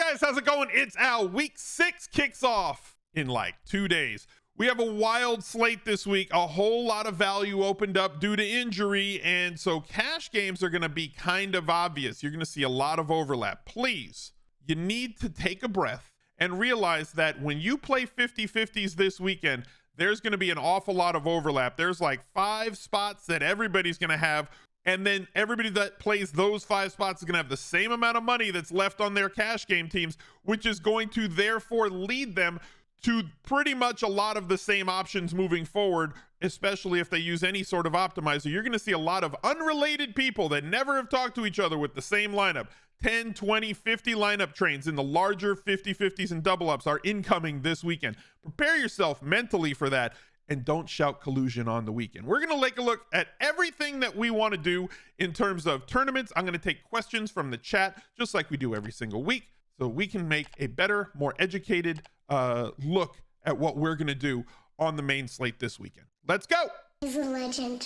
guys, how's it going? It's Al. Week 6 kicks off in like 2 days. We have a wild slate this week. A whole lot of value opened up due to injury, and so cash games are going to be kind of obvious. You're going to see a lot of overlap. Please, you need to take a breath and realize that when you play 50-50s this weekend, there's going to be an awful lot of overlap. There's like 5 spots that everybody's going to have, and then everybody that plays those 5 spots is going to have the same amount of money that's left on their cash game teams, which is going to therefore lead them to pretty much a lot of the same options moving forward, especially if they use any sort of optimizer. You're going to see a lot of unrelated people that never have talked to each other with the same lineup. 10, 20, 50 lineup trains in the larger 50-50s and double ups are incoming this weekend. Prepare yourself mentally for that, and don't shout collusion on the weekend. We're going to take a look at everything that we want to do in terms of tournaments. I'm going to take questions from the chat, just like we do every single week, so we can make a better, more educated look at what we're going to do on the main slate this weekend. Let's go. He's a legend.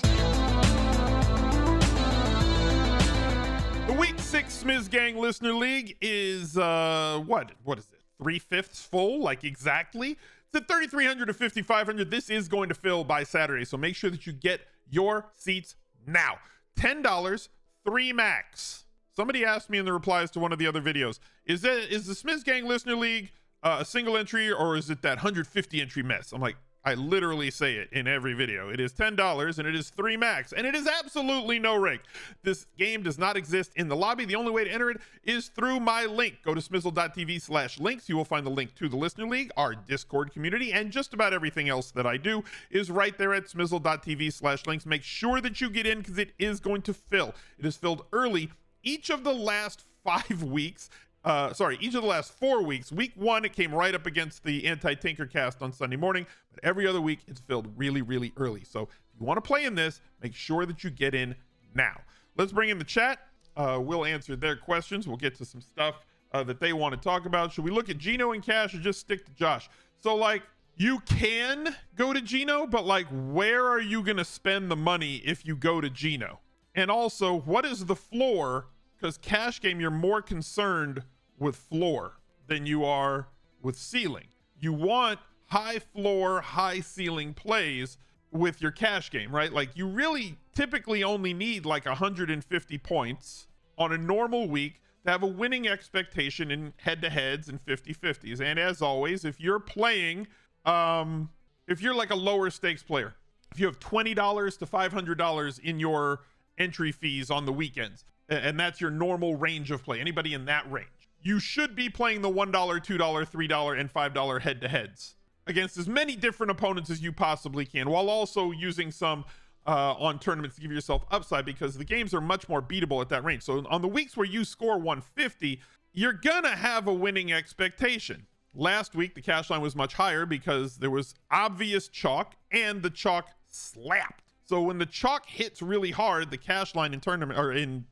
The Week 6 Smiz Gang Listener League is, what is it? 3/5 full, like exactly. It's at 3,300 to 5,500. This is going to fill by Saturday, so make sure that you get your seats now. $10, 3 max. Somebody asked me in the replies to one of the other videos, is the Smiz Gang Listener League a single entry, or is it that 150 entry mess? I'm like, I literally say it in every video. It is $10 and it is 3 max, and it is absolutely no rank. This game does not exist in the lobby. The only way to enter it is through my link. Go to smizzle.tv/links. You will find the link to the Listener League, our Discord community, and just about everything else that I do is right there at smizzle.tv/links. Make sure that you get in because it is going to fill. It is filled early. Each of the last 5 weeks, each of the last 4 weeks. Week 1, it came right up against the Anti-Tinkercast on Sunday morning, but every other week it's filled really, really early. So if you want to play in this, make sure that you get in now. Let's bring in the chat. We'll answer their questions. We'll get to some stuff that they want to talk about. Should we look at Gino and cash or just stick to Josh? So like, you can go to Gino, but like, where are you going to spend the money if you go to Gino? And also, what is the floor? Because cash game, you're more concerned with floor than you are with ceiling. You want high floor, high ceiling plays with your cash game, right? Like, you really typically only need like 150 points on a normal week to have a winning expectation in head-to-heads and 50-50s. And as always, if you're playing, if you're like a lower stakes player, if you have $20 to $500 in your entry fees on the weekends, and that's your normal range of play, anybody in that range, you should be playing the $1, $2, $3, and $5 head-to-heads against as many different opponents as you possibly can, while also using some on tournaments to give yourself upside, because the games are much more beatable at that range. So on the weeks where you score 150, you're gonna have a winning expectation. Last week, the cash line was much higher because there was obvious chalk, and the chalk slapped. So when the chalk hits really hard, the cash line in tournament or in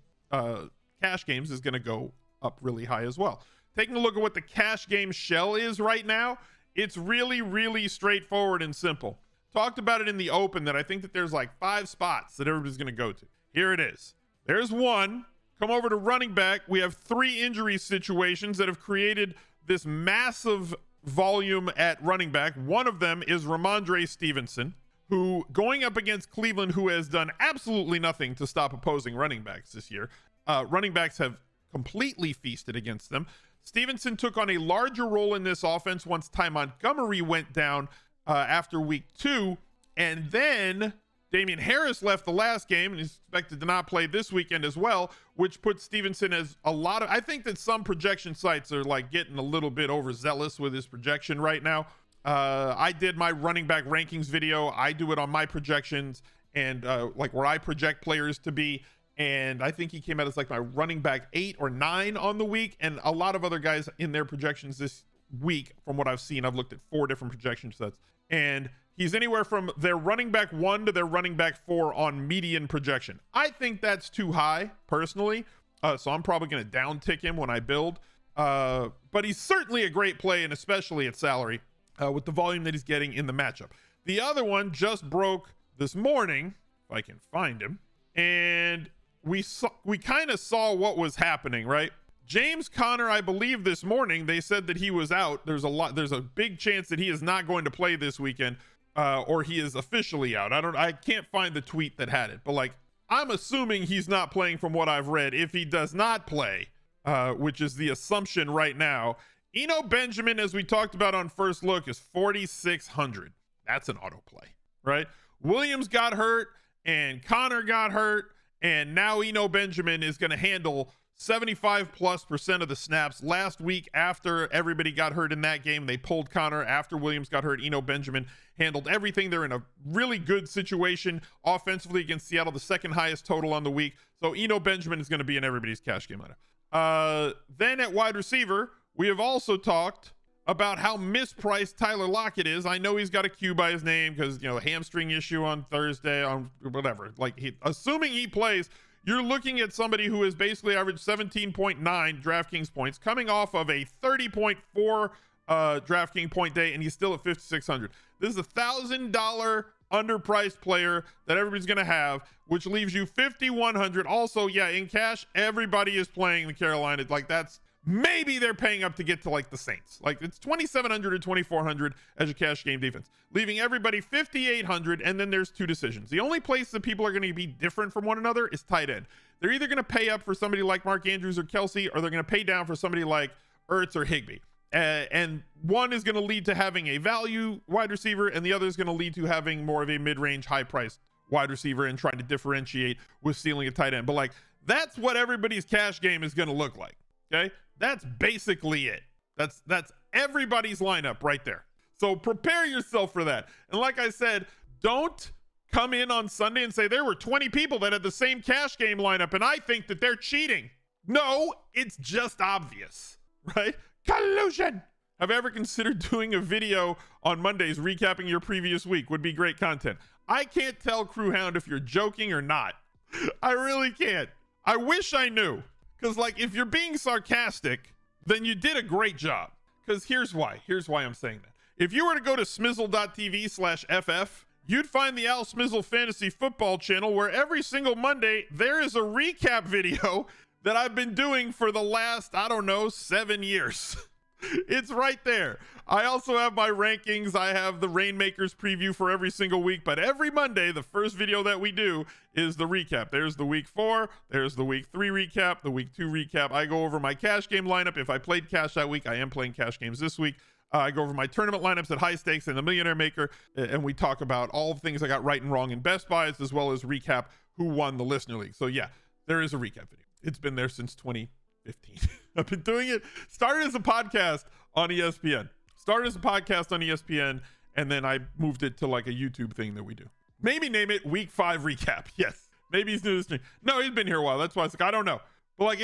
cash games is going to go up really high as well. Taking a look at what the cash game shell is right now, it's really, really straightforward and simple. Talked about it in the open that I think that there's like 5 spots that everybody's going to go to. Here it is. There's one. Come over to running back. We have 3 injury situations that have created this massive volume at running back. One of them is Ramondre Stevenson, who, going up against Cleveland, who has done absolutely nothing to stop opposing running backs this year. Running backs have completely feasted against them. Stevenson took on a larger role in this offense once Ty Montgomery went down after week 2. And then Damian Harris left the last game and is expected to not play this weekend as well, which puts Stevenson as a lot of, I think that some projection sites are like getting a little bit overzealous with his projection right now. I did my running back rankings video. I do it on my projections and like where I project players to be. And I think he came out as like my running back 8 or 9 on the week. And a lot of other guys in their projections this week, from what I've seen, I've looked at 4 different projection sets, and he's anywhere from their running back 1 to their running back 4 on median projection. I think that's too high personally. So I'm probably going to down tick him when I build. But he's certainly a great play, and especially at salary with the volume that he's getting in the matchup. The other one just broke this morning, if I can find him, and we kind of saw what was happening, right? James Conner, I believe this morning they said that he was out. There's a big chance that he is not going to play this weekend, or he is officially out. I can't find the tweet that had it, but like, I'm assuming he's not playing from what I've read. If he does not play, which is the assumption right now, Eno Benjamin, as we talked about on First Look, is 4,600. That's an auto play, right? Williams got hurt and Connor got hurt, and now Eno Benjamin is going to handle 75+% of the snaps. Last week, after everybody got hurt in that game, they pulled Connor. After Williams got hurt, Eno Benjamin handled everything. They're in a really good situation offensively against Seattle, the second highest total on the week. So Eno Benjamin is going to be in everybody's cash game lineup. Then at wide receiver, we have also talked about how mispriced Tyler Lockett is. I know he's got a Q by his name because, you know, hamstring issue on Thursday, on whatever. Like, assuming he plays, you're looking at somebody who has basically averaged 17.9 DraftKings points, coming off of a 30.4 DraftKings point day, and he's still at 5,600. This is a $1,000 underpriced player that everybody's going to have, which leaves you 5,100. Also, yeah, in cash, everybody is playing the Carolina. Like, that's maybe they're paying up to get to like the Saints. Like, it's 2,700 and 2,400 as your cash game defense, leaving everybody 5,800. And then there's two decisions. The only place that people are going to be different from one another is tight end. They're either going to pay up for somebody like Mark Andrews or KELCE, or they're going to pay down for somebody like Ertz or Higbee. And one is going to lead to having a value wide receiver, and the other is going to lead to having more of a mid-range, high-priced wide receiver and trying to differentiate with stealing a tight end. But like, that's what everybody's cash game is going to look like. Okay, that's basically it. That's everybody's lineup right there. So prepare yourself for that. And like I said, don't come in on Sunday and say there were 20 people that had the same cash game lineup and I think that they're cheating. No, it's just obvious, right? Collusion. Have you ever considered doing a video on Mondays recapping your previous week? Would be great content. I can't tell Crewhound if you're joking or not. I really can't. I wish I knew. Because, like, if you're being sarcastic, then you did a great job. Because here's why. Here's why I'm saying that. If you were to go to smizzle.tv/FF, you'd find the Al Smizzle Fantasy Football channel, where every single Monday there is a recap video that I've been doing for the last, I don't know, 7 years. It's right there. I also have my rankings. I have the Rainmakers preview for every single week, but every Monday, the first video that we do is the recap. There's the week 4, there's the week 3 recap, the week 2 recap. I go over my cash game lineup. If I played cash that week, I am playing cash games this week. I go over my tournament lineups at High Stakes and the Millionaire Maker, and we talk about all the things I got right and wrong in Best Buys, as well as recap who won the Listener League. So yeah, there is a recap video. It's been there since 2015. I've been doing it. Started as a podcast on ESPN. And then I moved it to like a YouTube thing that we do. Maybe name it Week 5 Recap. Yes. Maybe he's new to the stream. No, he's been here a while. That's why it's like, I don't know. But like,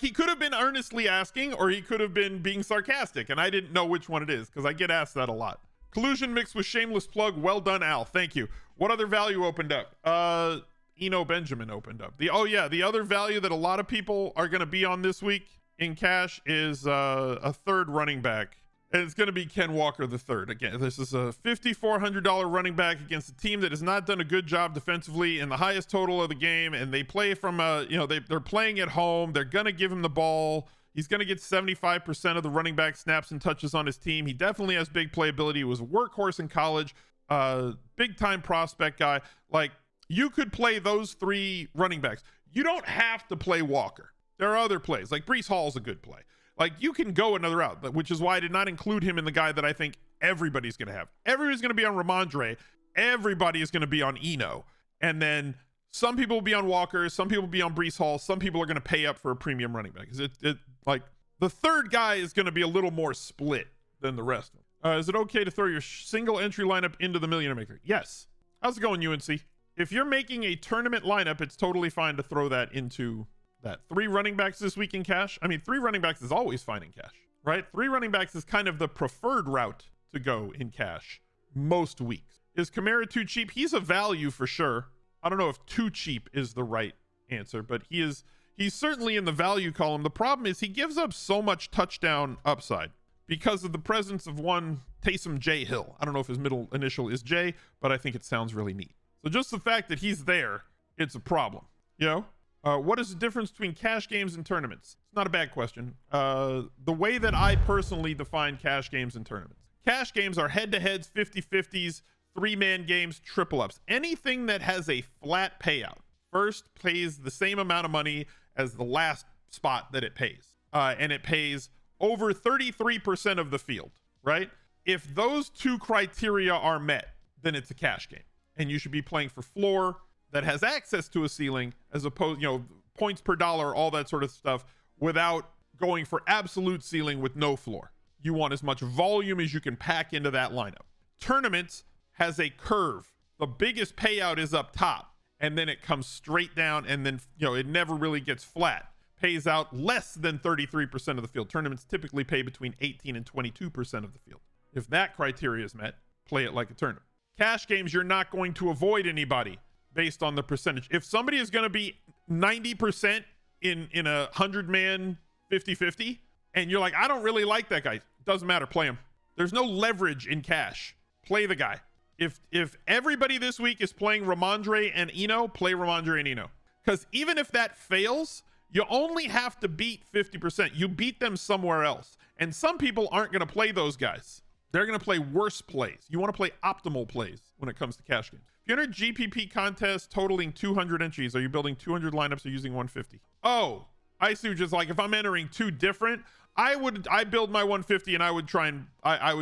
he could have been earnestly asking, or he could have been being sarcastic, and I didn't know which one it is, because I get asked that a lot. Collusion mixed with shameless plug. Well done, Al. Thank you. What other value opened up? Eno Benjamin opened up. The other value that a lot of people are going to be on this week in cash is a third running back, and it's going to be Ken Walker III. Again, this is a $5,400 running back against a team that has not done a good job defensively in the highest total of the game, and they play from they're playing at home. They're going to give him the ball. He's going to get 75% of the running back snaps and touches on his team. He definitely has big playability. He was a workhorse in college, big time prospect guy. Like, you could play those 3 running backs. You don't have to play Walker. There are other plays, like Breece Hall's a good play. Like, you can go another route, which is why I did not include him in the guy that I think everybody's going to have. Everybody's going to be on Ramondre. Everybody is going to be on Eno. And then some people will be on Walker. Some people will be on Breece Hall. Some people are going to pay up for a premium running back. Like, the third guy is going to be a little more split than the rest of them. Is it okay to throw your single entry lineup into the Millionaire Maker? Yes. How's it going, UNC? If you're making a tournament lineup, it's totally fine to throw that into that. 3 running backs this week in cash. I mean, 3 running backs is always fine in cash, right? 3 running backs is kind of the preferred route to go in cash most weeks. Is Kamara too cheap? He's a value for sure. I don't know if too cheap is the right answer, but he's certainly in the value column. The problem is he gives up so much touchdown upside because of the presence of one Taysom J. Hill. I don't know if his middle initial is J, but I think it sounds really neat. So just the fact that he's there, it's a problem, you know? What is the difference between cash games and tournaments? It's not a bad question. The way that I personally define cash games and tournaments. Cash games are head-to-heads, 50-50s, three-man games, triple-ups. Anything that has a flat payout. First pays the same amount of money as the last spot that it pays. And it pays over 33% of the field, right? If those two criteria are met, then it's a cash game. And you should be playing for floor that has access to a ceiling, as opposed, points per dollar, all that sort of stuff, without going for absolute ceiling with no floor. You want as much volume as you can pack into that lineup. Tournaments has a curve. The biggest payout is up top, and then it comes straight down, and then it never really gets flat. Pays out less than 33% of the field. Tournaments typically pay between 18 and 22% of the field. If that criteria is met, play it like a tournament. Cash games, you're not going to avoid anybody based on the percentage. If somebody is going to be 90% in a 100-man 50-50, and you're like, I don't really like that guy, doesn't matter, play him. There's no leverage in cash. Play the guy. If everybody this week is playing Ramondre and Eno, play Ramondre and Eno. Because even if that fails, you only have to beat 50%. You beat them somewhere else. And some people aren't going to play those guys. They're going to play worse plays. You want to play optimal plays when it comes to cash games. If you enter GPP contest totaling 200 entries, are you building 200 lineups or using 150? Oh, I see. Just like if I'm entering two different, I build my 150 and I would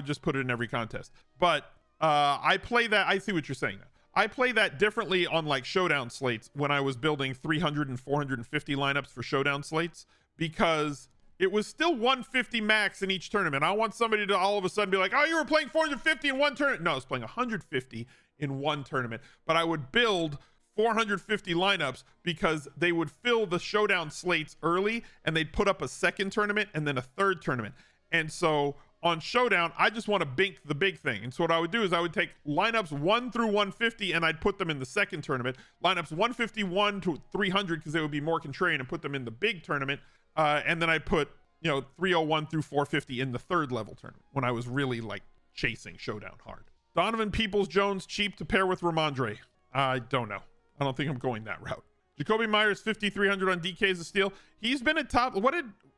just put it in every contest. But I play that. I see what you're saying now. I play that differently on like showdown slates when I was building 300 and 450 lineups for showdown slates, because it was still 150 max in each tournament. I want somebody to all of a sudden be like, oh, you were playing 450 in one tournament. No, I was playing 150 in one tournament, but I would build 450 lineups because they would fill the showdown slates early, and they'd put up a second tournament and then a third tournament. And so on showdown, I just want to bink the big thing. And so what I would do is I would take lineups 1 through 150 and I'd put them in the second tournament, lineups 151 to 300 because they would be more contrarian, and put them in the big tournament. And then I put 301 through 450 in the third level tournament when I was really like chasing showdown hard. Donovan Peoples-Jones cheap to pair with Ramondre. I don't know. I don't think I'm going that route. Jacoby Myers 5,300 on DK is a steal. He's been a top.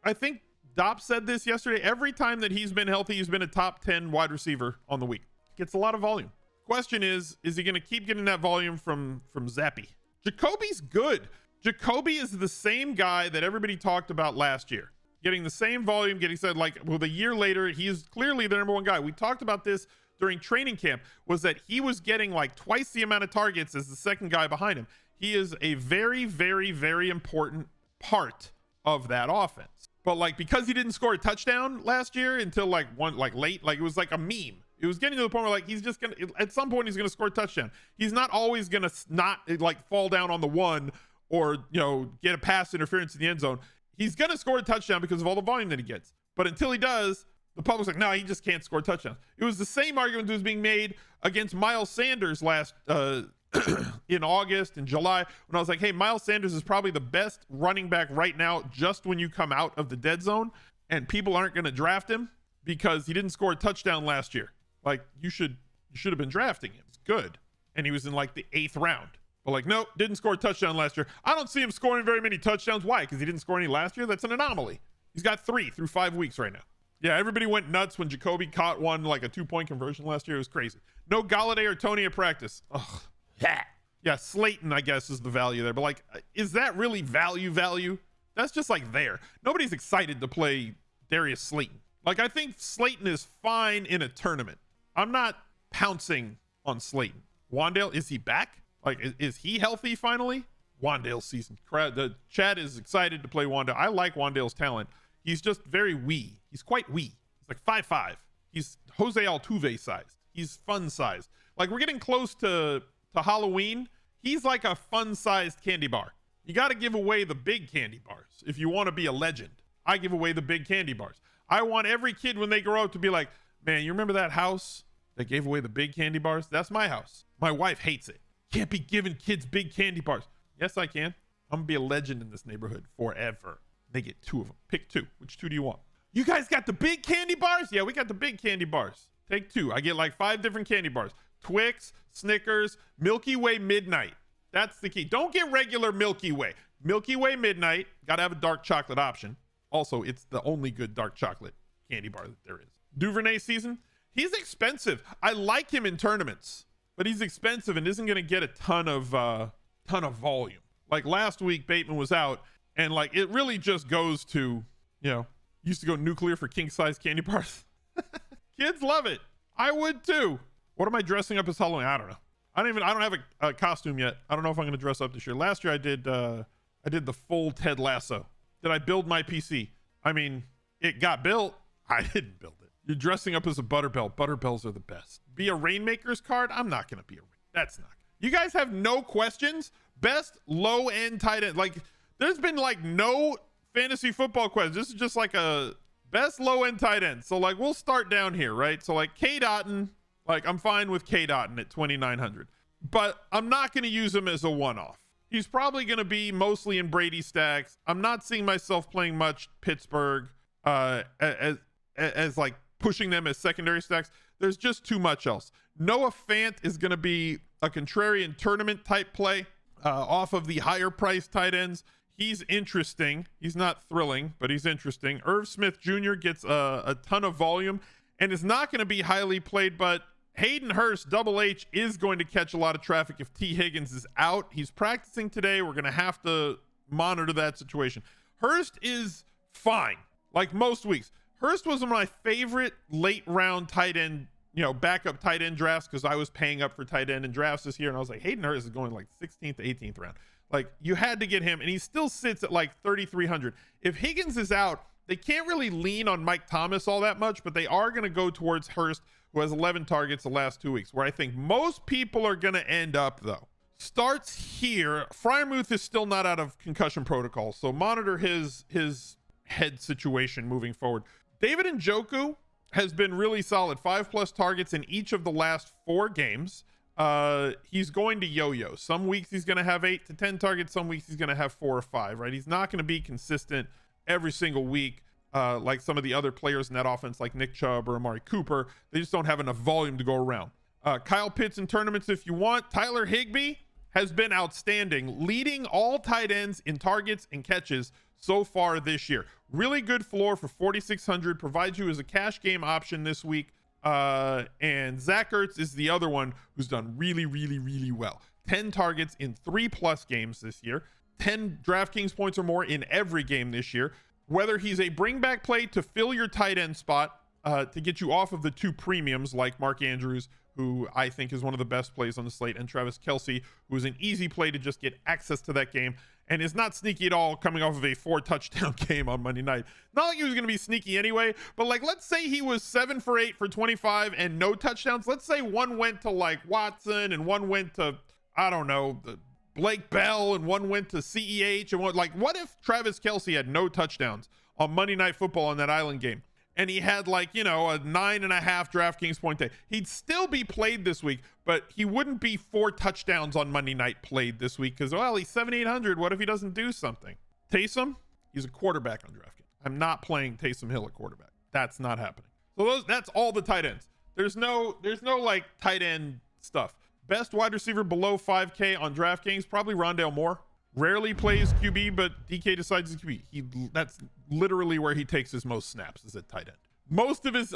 I think Dopp said this yesterday. Every time that he's been healthy, he's been a top 10 wide receiver on the week. Gets a lot of volume. Question is he going to keep getting that volume from Zappy? Jacoby's good. Jacoby is the same guy that everybody talked about last year, getting the same volume, getting said like, well, the year later, he's clearly the number one guy. We talked about this during training camp, was that he was getting like twice the amount of targets as the second guy behind him. He is a very, very, very important part of that offense. But like, because he didn't score a touchdown last year until like late, like it was like a meme. It was getting to the point where like, he's just gonna, at some point he's gonna score a touchdown. He's not always gonna not like fall down on the one or get a pass interference in the end zone. He's gonna score a touchdown because of all the volume that he gets. But until he does, the public's like, no, he just can't score touchdowns. It was the same argument that was being made against Miles Sanders last in August and July, when I was like, hey, Miles Sanders is probably the best running back right now just when you come out of the dead zone, and people aren't going to draft him because he didn't score a touchdown last year. Like, you should have been drafting him. It's good. And he was in like the 8th round. But like, nope, didn't score a touchdown last year. I don't see him scoring very many touchdowns. Why? Because he didn't score any last year? That's an anomaly. He's got 3 through 5 weeks right now. Yeah, everybody went nuts when Jacoby caught one, like a 2-point conversion last year. It was crazy. No Galladay or Tony at practice. Ugh. Yeah, Slayton, I guess, is the value there. But like, is that really value? That's just like there. Nobody's excited to play Darius Slayton. Like, I think Slayton is fine in a tournament. I'm not pouncing on Slayton. Wandale, is he back? Like, is he healthy finally? Wandale's season. The chat is excited to play Wandale. I like Wandale's talent. He's just very wee. He's quite wee. He's like 5'5". He's Jose Altuve sized. He's fun sized. Like, we're getting close to Halloween. He's like a fun sized candy bar. You got to give away the big candy bars if you want to be a legend. I give away the big candy bars. I want every kid when they grow up to be like, man, you remember that house that gave away the big candy bars? That's my house. My wife hates it. Can't be giving kids big candy bars. Yes, I can. I'm gonna be a legend in this neighborhood forever. They get 2 of them. Pick 2. Which 2 do you want? You guys got the big candy bars? Yeah, we got the big candy bars. Take 2. I get like 5 different candy bars. Twix, Snickers, Milky Way Midnight. That's the key. Don't get regular Milky Way. Milky Way Midnight. Got to have a dark chocolate option. Also, it's the only good dark chocolate candy bar that there is. Duvernay Season. He's expensive. I like him in tournaments, but he's expensive and isn't going to get a ton of volume. Like last week, Bateman was out, and like it really just goes to, used to go nuclear for king size candy bars. Kids love it. I would too. What am I dressing up as Halloween? I don't know. I don't have a costume yet. I don't know if I'm going to dress up this year. Last year I did the full Ted Lasso. Did I build my PC? I mean, it got built. I didn't build it. You're dressing up as a Butterbell. Butterbells are the best. Be a Rainmakers card? I'm not going to be a That's not. You guys have no questions? Best low-end tight end. Like, there's been like no fantasy football questions. This is just like a best low-end tight end. So like, we'll start down here, right? So like K. Dotton, like I'm fine with K. Dotton at 2,900, but I'm not going to use him as a one-off. He's probably going to be mostly in Brady stacks. I'm not seeing myself playing much Pittsburgh as like pushing them as secondary stacks. There's just too much else. Noah Fant is going to be a contrarian tournament type play off of the higher priced tight ends. He's interesting. He's not thrilling, but he's interesting. Irv Smith Jr. gets a ton of volume and is not going to be highly played, but Hayden Hurst, Double H, is going to catch a lot of traffic if T. Higgins is out. He's practicing today. We're going to have to monitor that situation. Hurst is fine, like most weeks. Hurst was one of my favorite late round tight end, backup tight end drafts because I was paying up for tight end in drafts this year. And I was like, Hayden Hurst is going like 16th to 18th round. Like, you had to get him, and he still sits at like 3,300. If Higgins is out, they can't really lean on Mike Thomas all that much, but they are going to go towards Hurst, who has 11 targets the last 2 weeks. Where I think most people are going to end up, though, starts here. Freiermuth is still not out of concussion protocol, so monitor his head situation moving forward. David Njoku has been really solid, 5+ targets in each of the last 4 games. He's going to yo-yo. Some weeks he's going to have 8 to 10 targets. Some weeks he's going to have 4 or 5, right? He's not going to be consistent every single week like some of the other players in that offense, like Nick Chubb or Amari Cooper. They just don't have enough volume to go around. Kyle Pitts in tournaments if you want. Tyler Higbee has been outstanding, leading all tight ends in targets and catches so far this year. Really good floor for 4,600. Provides you as a cash game option this week. And Zach Ertz is the other one who's done really, really, really well. 10 targets in 3+ games this year. 10 DraftKings points or more in every game this year. Whether he's a bring back play to fill your tight end spot to get you off of the 2 premiums like Mark Andrews, who I think is one of the best plays on the slate, and Travis Kelce, who is an easy play to just get access to that game and is not sneaky at all coming off of a 4-touchdown game on Monday night. Not like he was going to be sneaky anyway, but like, let's say he was 7 for 8 for 25 and no touchdowns. Let's say one went to like Watson and one went to, I don't know, Blake Bell and one went to CEH and one, like, what if Travis Kelce had no touchdowns on Monday Night Football in that Island game? And he had like, a 9.5 DraftKings point day. He'd still be played this week, but he wouldn't be 4 touchdowns on Monday night played this week because, well, he's 7,800. What if he doesn't do something? Taysom, he's a quarterback on DraftKings. I'm not playing Taysom Hill at quarterback. That's not happening. So that's all the tight ends. There's no like tight end stuff. Best wide receiver below 5K on DraftKings, probably Rondale Moore. Rarely plays QB, but DK decides to QB. That's literally where he takes his most snaps, is at tight end. Most of his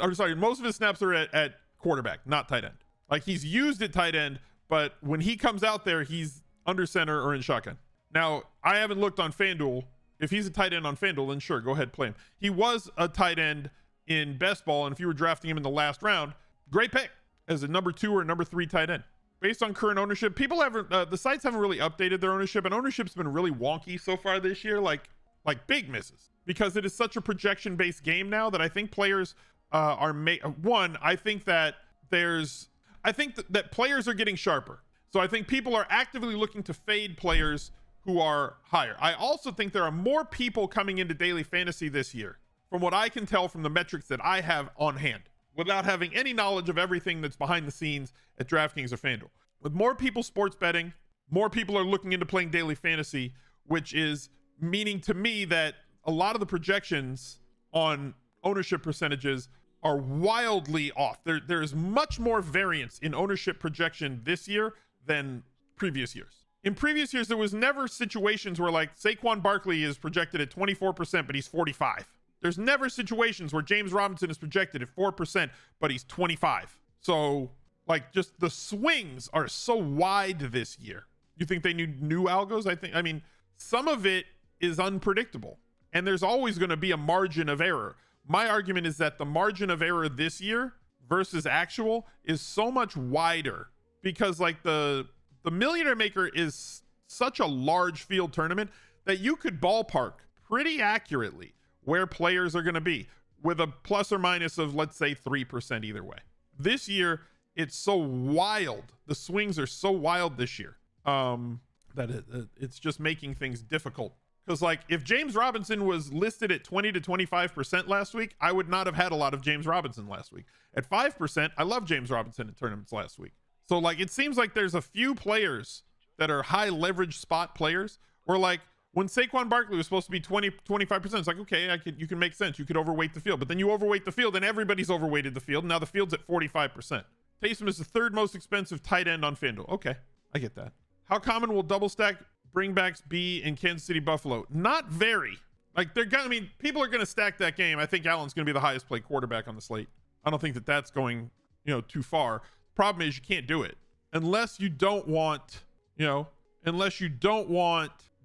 snaps are at quarterback, not tight end. Like, he's used at tight end, but when he comes out there, he's under center or in shotgun. Now, I haven't looked on FanDuel. If he's a tight end on FanDuel, then sure, go ahead, play him. He was a tight end in best ball, and if you were drafting him in the last round, great pick as a number 2 or number 3 tight end. Based on current ownership, people haven't, the sites haven't really updated their ownership, and ownership's been really wonky so far this year, like big misses, because it is such a projection based game now that I think players I think that players are getting sharper. So I think people are actively looking to fade players who are higher. I also think there are more people coming into daily fantasy this year, from what I can tell from the metrics that I have on hand, without having any knowledge of everything that's behind the scenes at DraftKings or FanDuel. With more people sports betting, more people are looking into playing daily fantasy, which is meaning to me that a lot of the projections on ownership percentages are wildly off. There is much more variance in ownership projection this year than previous years. in previous years, there was never situations where like Saquon Barkley is projected at 24%, but he's 45. There's never situations where James Robinson is projected at 4%, but he's 25. So like just the swings are so wide this year. You think they need new algos? I mean, some of it is unpredictable and there's always going to be a margin of error. My argument is that the margin of error this year versus actual is so much wider because like the Millionaire Maker is such a large field tournament that you could ballpark pretty accurately where players are going to be with a plus or minus of, let's say, 3% either way. This year, it's so wild. The swings are so wild this year that it's just making things difficult. Because like if James Robinson was listed at 20 to 25% last week, I would not have had a lot of James Robinson last week. At 5%, I love James Robinson in tournaments last week. So like it seems like there's a few players that are high leverage spot players where like when Saquon Barkley was supposed to be 25%, it's like, okay, you can make sense. You could overweight the field, but then you overweight the field and everybody's overweighted the field. Now the field's at 45%. Taysom is the third most expensive tight end on FanDuel. Okay, I get that. How common will double stack bringbacks be in Kansas City Buffalo? Not very. Like people are going to stack that game. I think Allen's going to be the highest played quarterback on the slate. I don't think that that's going, too far. Problem is you can't do it unless you don't want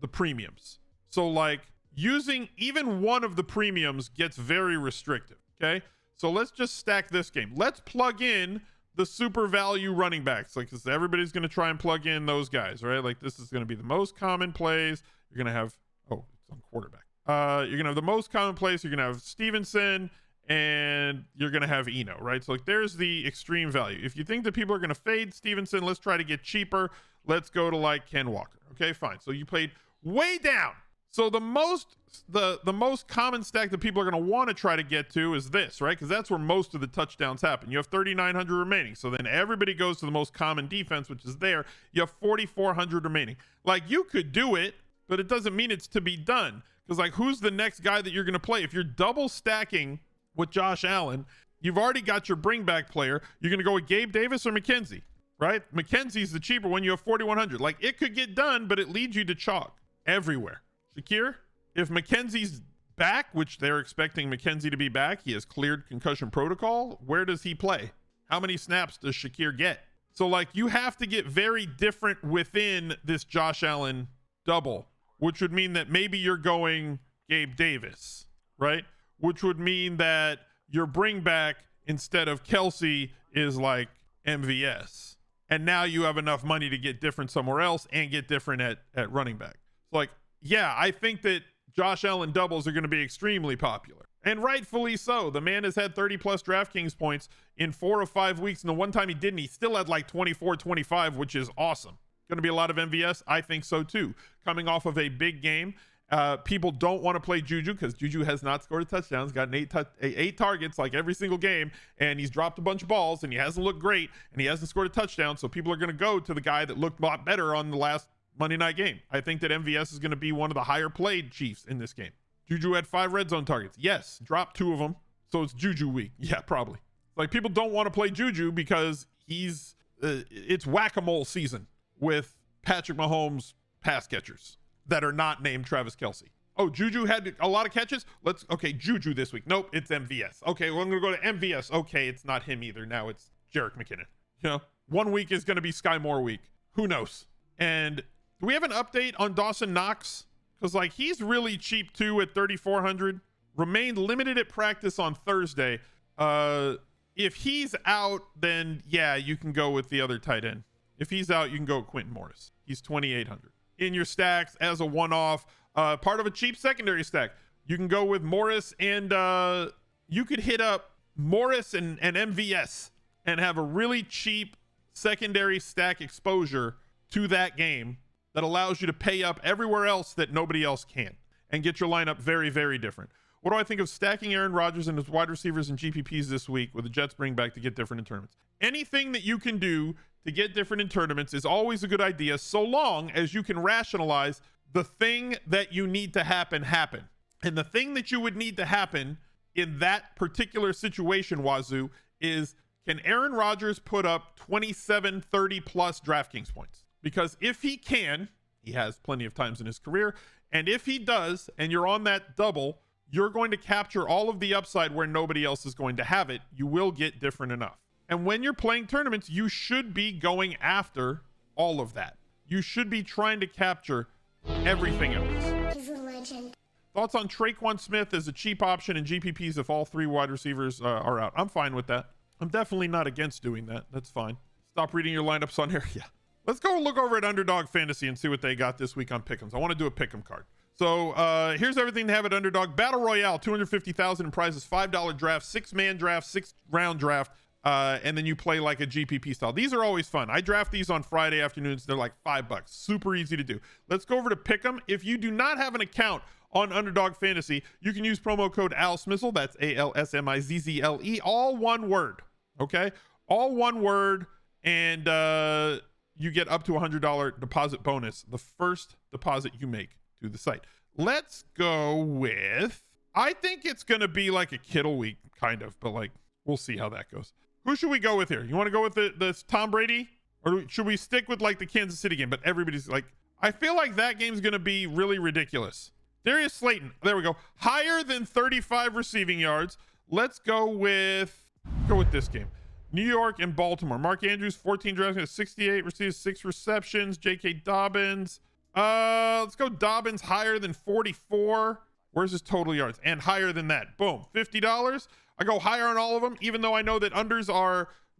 the premiums. So like using even one of the premiums gets very restrictive. Okay. So let's just stack this game. Let's plug in the super value running backs. Like everybody's going to try and plug in those guys, right? Like this is going to be the most common plays. You're going to have, it's on quarterback. You're going to have the most common plays. You're going to have Stevenson and you're going to have Eno, right? So like there's the extreme value. If you think that people are going to fade Stevenson, let's try to get cheaper. Let's go to like Ken Walker. Okay, fine. So you played way down. So the most common stack that people are going to want to try to get to is this, right? Because that's where most of the touchdowns happen. You have 3,900 remaining. So then everybody goes to the most common defense, which is there. You have 4,400 remaining. Like you could do it, but it doesn't mean it's to be done. Because like who's the next guy that you're going to play? If you're double stacking with Josh Allen, you've already got your bring back player. You're going to go with Gabe Davis or McKenzie, right? McKenzie's the cheaper one. You have 4,100. Like it could get done, but it leads you to chalk everywhere. Shakir, if McKenzie's back, which they're expecting McKenzie to be back, he has cleared concussion protocol. Where does he play? How many snaps does Shakir get? So like you have to get very different within this Josh Allen double, which would mean that maybe you're going Gabe Davis, right? Which would mean that your bring back instead of KELCE is like MVS. And now you have enough money to get different somewhere else and get different at running back. So like, yeah, I think that Josh Allen doubles are going to be extremely popular. And rightfully so. The man has had 30 plus DraftKings points in 4 or 5 weeks. And the one time he didn't, he still had like 24, 25, which is awesome. Going to be a lot of MVS? I think so too. Coming off of a big game. People don't want to play Juju because Juju has not scored a touchdown. He's got eight targets like every single game, and he's dropped a bunch of balls, and he hasn't looked great, and he hasn't scored a touchdown. So people are going to go to the guy that looked a lot better on the last Monday night game. I think that MVS is going to be one of the higher played Chiefs in this game. Juju had 5 red zone targets. Yes, dropped 2 of them. So it's Juju week. Yeah, probably. Like people don't want to play Juju because it's whack-a-mole season with Patrick Mahomes pass catchers that are not named Travis Kelce. Oh, Juju had a lot of catches. Juju this week. Nope, it's MVS. Okay, well, I'm going to go to MVS. Okay, it's not him either. Now it's Jerick McKinnon. 1 week is going to be Sky Moore week. Who knows? And do we have an update on Dawson Knox? Because like he's really cheap too at 3,400. Remained limited at practice on Thursday. If he's out, then yeah, you can go with the other tight end. If he's out, you can go with Quentin Morris. He's 2,800. In your stacks as a one-off, part of a cheap secondary stack. You can go with Morris and you could hit up Morris and MVS and have a really cheap secondary stack exposure to that game that allows you to pay up everywhere else that nobody else can and get your lineup very, very different. What do I think of stacking Aaron Rodgers and his wide receivers and GPPs this week with the Jets bring back to get different in tournaments? Anything that you can do to get different in tournaments is always a good idea, so long as you can rationalize the thing that you need to happen. And the thing that you would need to happen in that particular situation, Wazoo, is can Aaron Rodgers put up 27, 30 plus DraftKings points? because if he can, he has plenty of times in his career, and if he does, and you're on that double, you're going to capture all of the upside where nobody else is going to have it. You will get different enough. And when you're playing tournaments, you should be going after all of that. You should be trying to capture everything else. He's a legend. Thoughts on Traquan Smith as a cheap option in GPPs if all 3 wide receivers are out? I'm fine with that. I'm definitely not against doing that. That's fine. Stop reading your lineups on here. Yeah. Let's go look over at Underdog Fantasy and see what they got this week on Pick'ems. I want to do a Pick'em card. So here's everything they have at Underdog. Battle Royale, $250,000 in prizes, $5 draft, 6-man draft, 6-round draft, and then you play like a GPP style. These are always fun. I draft these on Friday afternoons. They're like $5. Super easy to do. Let's go over to Pick'em. If you do not have an account on Underdog Fantasy, you can use promo code ALSMIZZLE. That's ALSMIZZLE. All one word. Okay? All one word. And you get up to a $100 deposit bonus the first deposit you make to the site. Let's go with, I think it's going to be like a Kittle week, kind of, but like, we'll see how that goes. Who should we go with here? You want to go with the Tom Brady? Or should we stick with like the Kansas City game? But everybody's like, I feel like that game's going to be really ridiculous. Darius Slayton, there we go. Higher than 35 receiving yards. Let's go with this game. New York and Baltimore. Mark Andrews, 14 drafts, 68 receives, 6 receptions. J.K. Dobbins. Let's go Dobbins higher than 44. Where's his total yards? And higher than that. Boom. $50. I go higher on all of them, even though I know that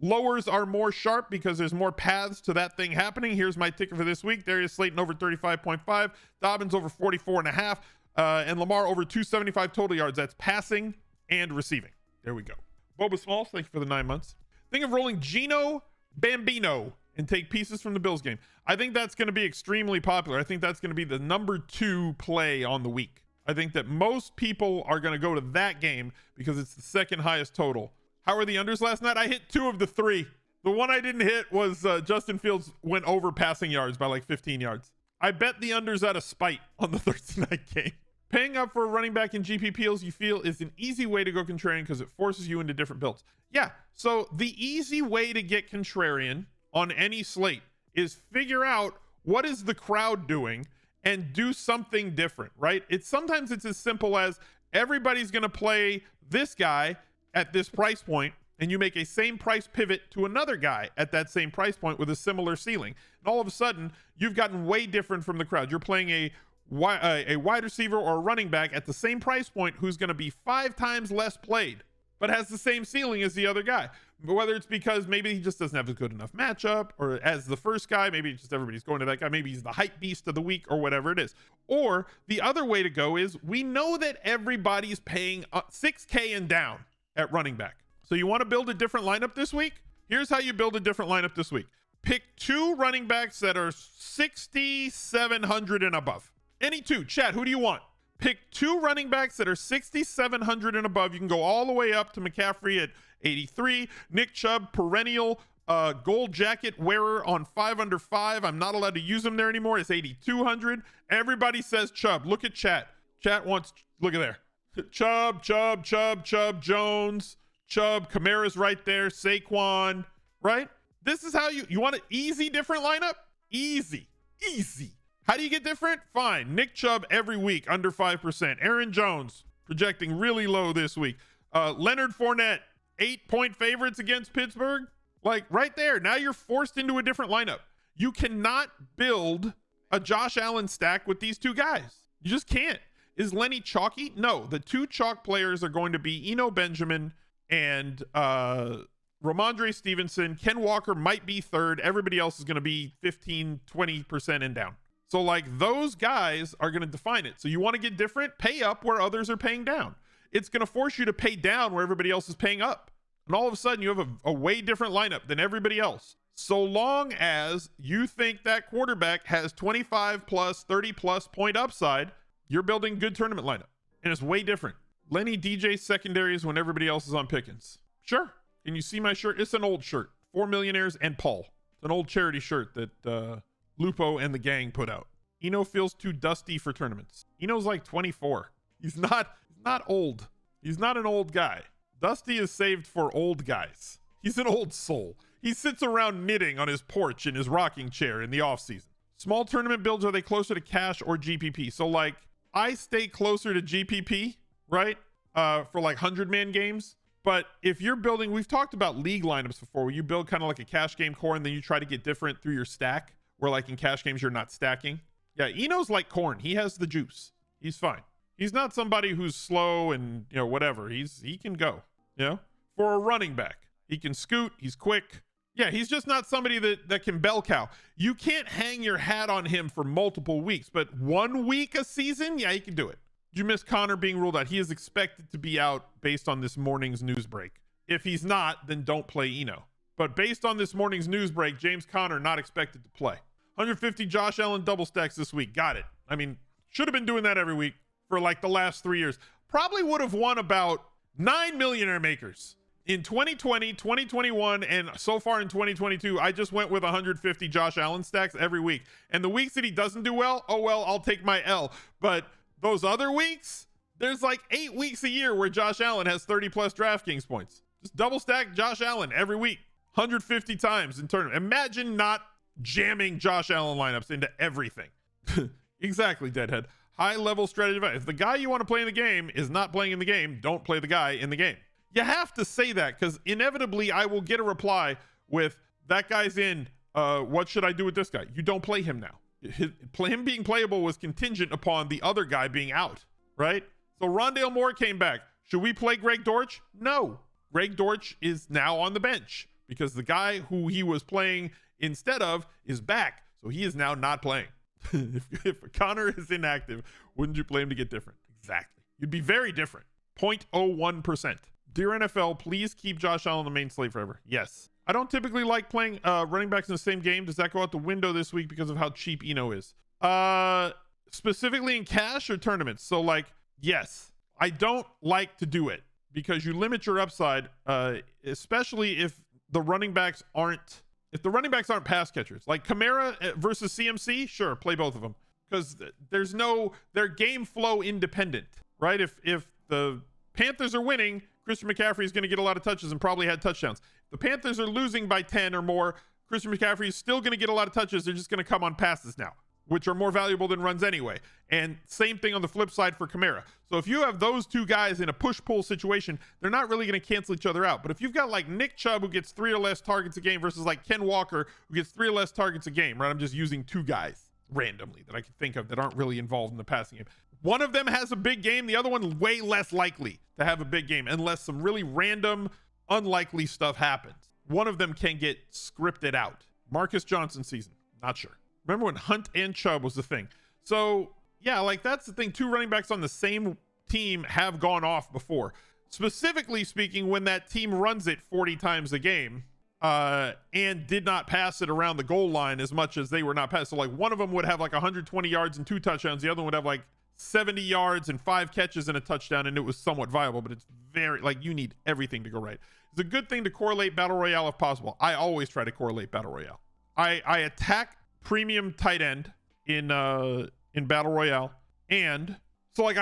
lowers are more sharp because there's more paths to that thing happening. Here's my ticket for this week. Darius Slayton over 35.5. Dobbins over 44.5. And Lamar over 275 total yards. That's passing and receiving. There we go. Boba Smalls, thank you for the 9 months. Think of rolling Gino Bambino and take pieces from the Bills game. I think that's going to be extremely popular. I think that's going to be the number 2 play on the week. I think that most people are going to go to that game because it's the second highest total. How are the unders last night? I hit 2 of the 3. The one I didn't hit was Justin Fields went over passing yards by like 15 yards. I bet the unders out of spite on the Thursday night game. Paying up for a running back in GPPs you feel is an easy way to go contrarian because it forces you into different builds. Yeah, so the easy way to get contrarian on any slate is figure out what is the crowd doing and do something different, right? Sometimes it's as simple as everybody's going to play this guy at this price point, and you make a same price pivot to another guy at that same price point with a similar ceiling. And all of a sudden, you've gotten way different from the crowd. You're playing a wide receiver or a running back at the same price point who's going to be 5 times less played, but has the same ceiling as the other guy. Whether it's because maybe he just doesn't have a good enough matchup, or as the first guy, maybe just everybody's going to that guy. Maybe he's the hype beast of the week or whatever it is. Or the other way to go is we know that everybody's paying $6K and down at running back. So you want to build a different lineup this week? Here's how you build a different lineup this week. Pick 2 running backs that are 6,700 and above. Any 2. Chat, who do you want? Pick 2 running backs that are 6,700 and above. You can go all the way up to McCaffrey at 83. Nick Chubb, perennial gold jacket wearer on 5 under 5. I'm not allowed to use him there anymore. It's 8,200. Everybody says Chubb. Look at chat. Chat wants, look at there. Chubb, Jones, Chubb, Kamara's right there, Saquon, right? This is how you want an easy, different lineup? Easy. How do you get different? Fine. Nick Chubb every week, under 5%. Aaron Jones, projecting really low this week. Leonard Fournette, 8-point favorites against Pittsburgh. Like right there. Now you're forced into a different lineup. You cannot build a Josh Allen stack with these 2 guys. You just can't. Is Lenny chalky? No. The 2 chalk players are going to be Eno Benjamin and Ramondre Stevenson. Ken Walker might be 3rd. Everybody else is going to be 15, 20% and down. So like those guys are going to define it. So you want to get different, pay up where others are paying down. It's going to force you to pay down where everybody else is paying up. And all of a sudden you have a way different lineup than everybody else. So long as you think that quarterback has 25 plus, 30 plus point upside, you're building good tournament lineup. And it's way different. Lenny DJ secondaries when everybody else is on Pickens. Sure. Can you see my shirt? It's an old shirt. 4 Millionaires and Paul. It's an old charity shirt that Lupo and the gang put out. Eno feels too dusty for tournaments. Eno's like 24. He's not old. He's not an old guy. Dusty is saved for old guys. He's an old soul. He sits around knitting on his porch in his rocking chair in the off season. Small tournament builds, are they closer to cash or GPP? So like I stay closer to GPP, right? For like 100-man games. But if you're building, we've talked about league lineups before, where you build kind of like a cash game core and then you try to get different through your stack, where like in cash games, you're not stacking. Yeah, Eno's like corn. He has the juice. He's fine. He's not somebody who's slow and, you know, whatever. He can go, you know, for a running back. He can scoot. He's quick. Yeah, he's just not somebody that can bell cow. You can't hang your hat on him for multiple weeks, but 1 week a season, yeah, he can do it. Did you miss Connor being ruled out? He is expected to be out based on this morning's news break. If he's not, then don't play Eno. But based on this morning's news break, James Conner not expected to play. 150 Josh Allen double stacks this week. Got it. I mean, should have been doing that every week for like the last 3 years. Probably would have won about 9 millionaire makers. In 2020, 2021, and so far in 2022, I just went with 150 Josh Allen stacks every week. And the weeks that he doesn't do well, oh well, I'll take my L. But those other weeks, there's like 8 weeks a year where Josh Allen has 30 plus DraftKings points. Just double stack Josh Allen every week, 150 times in tournament. Imagine not jamming Josh Allen lineups into everything. Exactly, Deadhead. High level strategy advice. If the guy you want to play in the game is not playing in the game, don't play the guy in the game. You have to say that, because inevitably I will get a reply with, that guy's in, what should I do with this guy? You don't play him now. Him being playable was contingent upon the other guy being out, right? So Rondale Moore came back. Should we play Greg Dortch? No. Greg Dortch is now on the bench because the guy who he was playing instead of is back. So he is now not playing. if Connor is inactive, wouldn't you play him to get different? Exactly. You'd be very different. 0.01%. Dear NFL, please keep Josh Allen on the main slate forever. Yes. I don't typically like playing running backs in the same game. Does that go out the window this week because of how cheap Eno is? Specifically in cash or tournaments? So like, yes, I don't like to do it because you limit your upside, especially if the running backs aren't pass catchers. Like Kamara versus CMC, sure, play both of them because they're game flow independent, right? If the Panthers are winning, Christian McCaffrey is going to get a lot of touches and probably had touchdowns. The Panthers are losing by 10 or more. Christian McCaffrey is still going to get a lot of touches. They're just going to come on passes now, which are more valuable than runs anyway. And same thing on the flip side for Kamara. So if you have those two guys in a push-pull situation, they're not really going to cancel each other out. But if you've got like Nick Chubb, who gets 3 or less targets a game, versus like Ken Walker, who gets 3 or less targets a game, right? I'm just using 2 guys randomly that I can think of that aren't really involved in the passing game. One of them has a big game. The other one way less likely to have a big game unless some really random, unlikely stuff happens. One of them can get scripted out. Marcus Johnson season. Not sure. Remember when Hunt and Chubb was the thing? So yeah, like that's the thing. 2 running backs on the same team have gone off before. Specifically speaking, when that team runs it 40 times a game and did not pass it around the goal line as much as they were not passed. So like one of them would have like 120 yards and 2 touchdowns. The other one would have like 70 yards and 5 catches and a touchdown, and it was somewhat viable, but it's very, like, you need everything to go right. It's a good thing to correlate Battle Royale if possible. I always try to correlate Battle Royale. I attack premium tight end in Battle Royale, and so like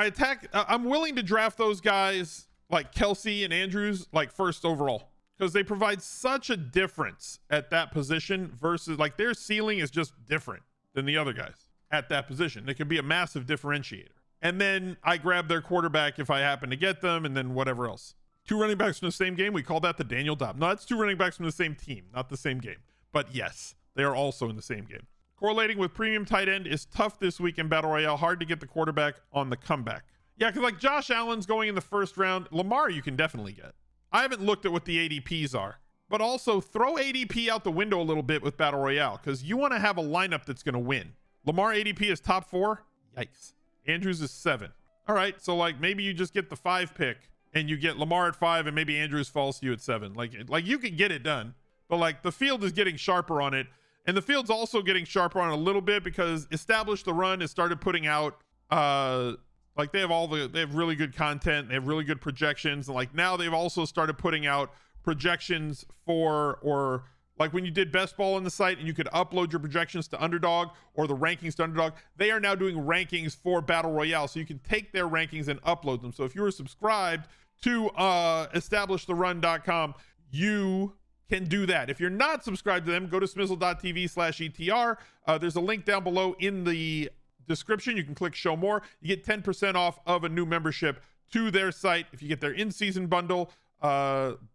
I'm willing to draft those guys like KELCE and Andrews like first overall because they provide such a difference at that position versus like their ceiling is just different than the other guys at that position. It can be a massive differentiator. And then I grab their quarterback if I happen to get them, and then whatever else. 2 running backs from the same game, we call that the Daniel Dobb. No, that's 2 running backs from the same team, not the same game. But yes, they are also in the same game. Correlating with premium tight end is tough this week in Battle Royale. Hard to get the quarterback on the comeback. Yeah, because like Josh Allen's going in the first round. Lamar you can definitely get. I haven't looked at what the ADPs are. But also throw ADP out the window a little bit with Battle Royale because you want to have a lineup that's going to win. Lamar ADP is top 4. Yikes. Andrews is 7. All right. So like maybe you just get the 5 pick and you get Lamar at 5 and maybe Andrews falls to you at 7. Like you can get it done, but like the field is getting sharper on it. And the field's also getting sharper on it a little bit because Establish the Run has started putting out, like they have really good content. They have really good projections. And like now they've also started putting out projections or like when you did best ball on the site and you could upload your projections to Underdog or the rankings to Underdog, they are now doing rankings for Battle Royale. So you can take their rankings and upload them. So if you were subscribed to establishtherun.com, you can do that. If you're not subscribed to them, go to smizzle.tv/ETR. There's a link down below in the description. You can click show more. You get 10% off of a new membership to their site if you get their in-season bundle.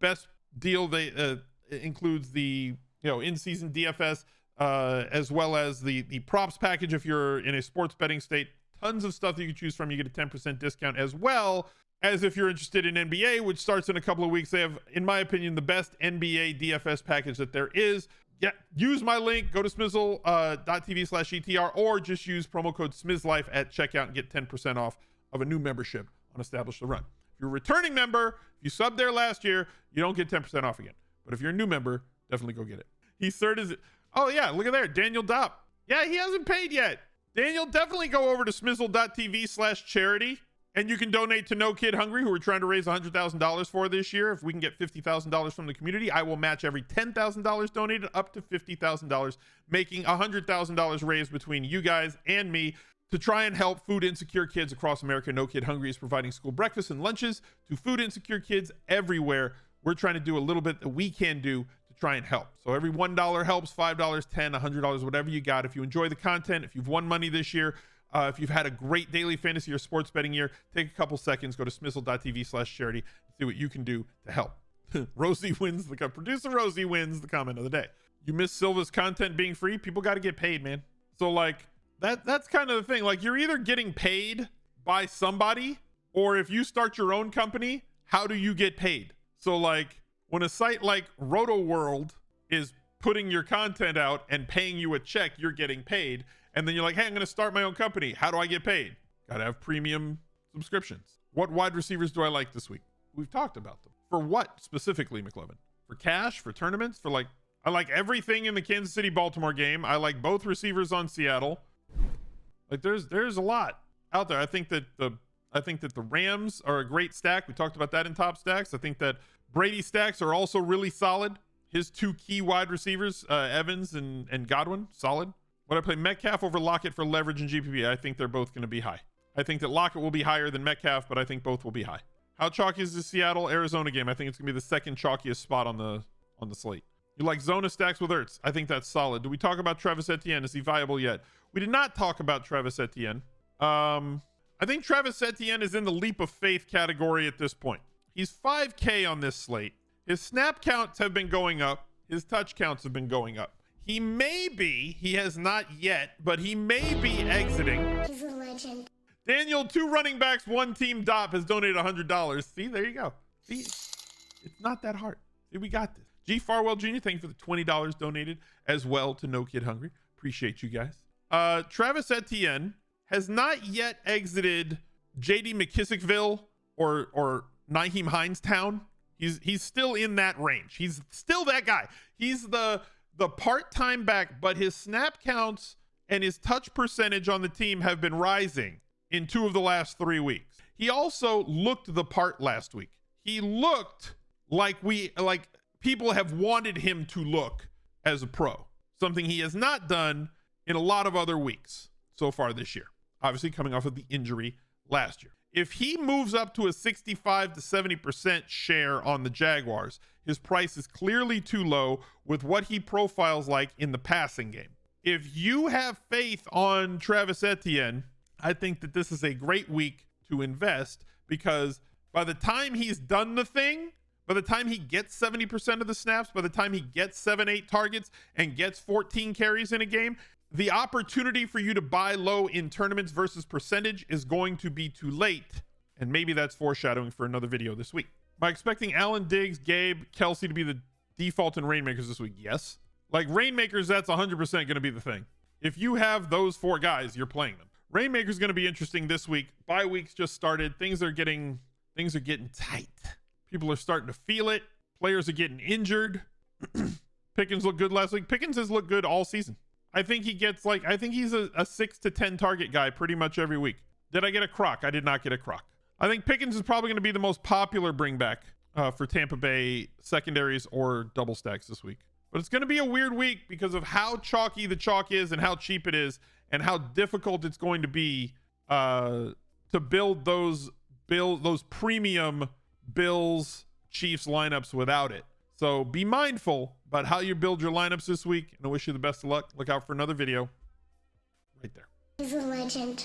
Best deal, they includes the in-season DFS as well as the props package if you're in a sports betting state. Tons of stuff that you can choose from. You get a 10% discount, as well as if you're interested in NBA, which starts in a couple of weeks. They have, in my opinion, the best NBA DFS package that there is. Yeah, use my link. Go to smizzle.tv/ETR or just use promo code SMIZLIFE at checkout and get 10% off of a new membership on Establish the Run. If you're a returning member, if you subbed there last year, you don't get 10% off again. But if you're a new member, definitely go get it. He certified. Oh yeah, look at there, Daniel Dopp. Yeah, he hasn't paid yet. Daniel, definitely go over to smizzle.tv/charity and you can donate to No Kid Hungry, who we're trying to raise $100,000 for this year. If we can get $50,000 from the community, I will match every $10,000 donated up to $50,000, making $100,000 raised between you guys and me to try and help food insecure kids across America. No Kid Hungry is providing school breakfasts and lunches to food insecure kids everywhere. We're trying to do a little bit that we can do to try and help. So every $1 helps, $5, $10, $100, whatever you got. If you enjoy the content, if you've won money this year, if you've had a great daily fantasy or sports betting year, take a couple seconds, go to smizzle.tv/charity, and see what you can do to help. Rosie wins producer Rosie wins the comment of the day. You miss Silva's content being free. People got to get paid, man. So like that's kind of the thing. Like, you're either getting paid by somebody, or if you start your own company, how do you get paid? So like, when a site like Roto World is putting your content out and paying you a check, you're getting paid. And then you're like, hey, I'm going to start my own company. How do I get paid? Got to have premium subscriptions. What wide receivers do I like this week? We've talked about them. For what specifically, McLovin? For cash? For tournaments? For like, I like everything in the Kansas City Baltimore game. I like both receivers on Seattle. Like, there's a lot out there. I think that the Rams are a great stack. We talked about that in top stacks. I think that Brady stacks are also really solid. His two key wide receivers, Evans and Godwin, solid. Would I play Metcalf over Lockett for leverage and GPP? I think they're both going to be high. I think that Lockett will be higher than Metcalf, but I think both will be high. How chalky is the Seattle-Arizona game? I think it's going to be the second chalkiest spot on the slate. You like Zona stacks with Ertz? I think that's solid. Do we talk about Travis Etienne? Is he viable yet? We did not talk about Travis Etienne. I think Travis Etienne is in the leap of faith category at this point. He's 5K on this slate. His snap counts have been going up. His touch counts have been going up. He has not yet, but he may be exiting. He's a legend. Daniel, 2 running backs, 1 team Dop has donated $100. See, there you go. See, it's not that hard. See, we got this. G Farwell Jr., thank you for the $20 donated as well to No Kid Hungry. Appreciate you guys. Travis Etienne has not yet exited JD McKissickville or Nyheim Hines-town. He's still in that range. He's still that guy. He's the part-time back, but his snap counts and his touch percentage on the team have been rising in 2 of the last 3 weeks. He also looked the part last week. He looked like people have wanted him to look as a pro, something he has not done in a lot of other weeks so far this year, obviously coming off of the injury last year. If he moves up to a 65 to 70% share on the Jaguars, his price is clearly too low with what he profiles like in the passing game. If you have faith on Travis Etienne, I think that this is a great week to invest, because by the time he's done the thing, by the time he gets 70% of the snaps, by the time he gets 7-8 targets and gets 14 carries in a game, the opportunity for you to buy low in tournaments versus percentage is going to be too late. And maybe that's foreshadowing for another video this week. Am I expecting Allen, Diggs, Gabe, KELCE to be the default in Rainmakers this week? Yes. Like Rainmakers, that's 100% going to be the thing. If you have those 4 guys, you're playing them. Rainmakers is going to be interesting this week. Bye weeks just started. Things are getting tight. People are starting to feel it. Players are getting injured. Pickens looked good last week. Pickens has looked good all season. I think he's a 6 to 10 target guy pretty much every week. Did I get a croc? I did not get a croc. I think Pickens is probably going to be the most popular bring back for Tampa Bay secondaries or double stacks this week. But it's going to be a weird week because of how chalky the chalk is and how cheap it is and how difficult it's going to be to build those premium Bills Chiefs lineups without it. So be mindful about how you build your lineups this week, and I wish you the best of luck. Look out for another video right there. He's a legend.